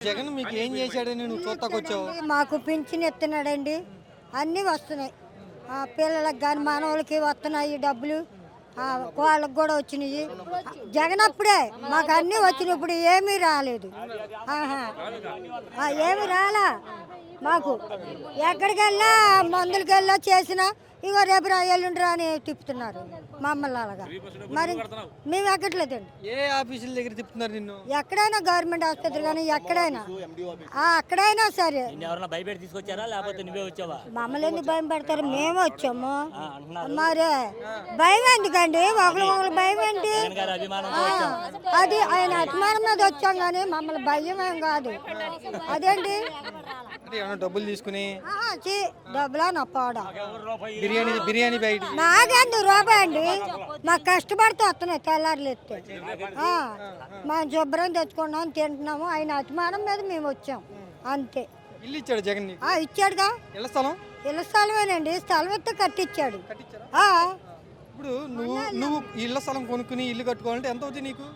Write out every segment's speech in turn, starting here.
జగన్ మీకు ఏం చేశాడని నువ్వు చూస్తాకొచ్చావు? మాకు పింఛన్ ఇస్తున్నాడండి, అన్నీ వస్తున్నాయి. పిల్లలకు కానీ మనవాళ్ళకి వస్తున్నాయి డబ్బులు, వాళ్ళకి కూడా వచ్చినాయి. జగన్ అప్పుడే మాకు అన్నీ వచ్చినాయి, ఇప్పుడు ఏమీ రాలేదు. ఏమి రాలా మాకు. ఎక్కడికి వెళ్ళా మందులకి వెళ్ళా చేసినా ఇగో రేపు రా ఎల్లుండి రా అని తిప్పుతున్నారు మమ్మల్ని అలాగా. మరి మేము ఎక్కట్లేదండి. ఏ ఆఫీసుల దగ్గర తిప్పుతున్నారు నిన్ను? ఎక్కడైనా గవర్నమెంట్ ఆసుపత్రి కానీ ఎక్కడైనా అక్కడైనా సరే. మమ్మల్ని ఎందుకు భయం పెడతారు? మేము వచ్చాము. మరి భయం ఎందుకండి? ఒకరు భయం ఏంటి? అది ఆయన అభిమానం మీద వచ్చాం కానీ మమ్మల్ని భయం ఏం కాదు. అదేంటి డబ్బులు తీసుకుని డబ్బులా నప్పాడా బిర్యానీ బయట నాకెందు రూపాయి అండి? మాకు కష్టపడితే వస్తున్నాయి తెల్లారులు ఎత్తే. మనం శుభ్రం తెచ్చుకున్నాం తింటున్నాము. ఆయన అభిమానం మీద మేము వచ్చాం అంతే. ఇల్లు ఇచ్చాడు జగన్? ఇచ్చాడుగా. ఇళ్ల స్థలమేనండి, స్థలం ఎత్తే కట్టించాడు. ఇప్పుడు నువ్వు ఇళ్ల స్థలం కొనుక్కుని ఇల్లు కట్టుకోవాలంటే ఎంత అవుతుంది నీకు?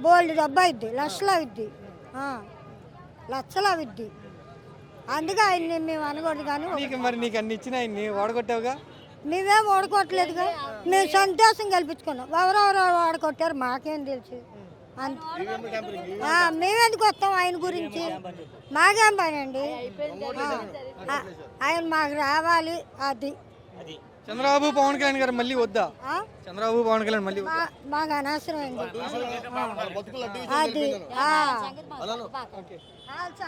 బోల్డ్ డబ్బు అవుద్ది, లక్షలు అవుద్ది, లక్షలు అవుద్ది. అందుకే ఆయన్ని మేము అనకూడదు. కానీ మరి నీకు అన్ని ఇచ్చిన ఆయన్ని ఓడగొట్టావుగా? మేమేం ఓడగొట్టలేదుగా, మేము సంతోషం కల్పించుకున్నాం. ఎవరెవరు ఓడగొట్టారు మాకేం తెలుసు. మేమెందుకు వస్తాం ఆయన గురించి? మాకేం పని అండి? ఆయన మాకు రావాలి. అది చంద్రబాబు పవన్ కళ్యాణ్ గారు మళ్ళీ వద్దా? చంద్రబాబు పవన్ కళ్యాణ్ మళ్ళీ మాకు అనవసరం అండి అది.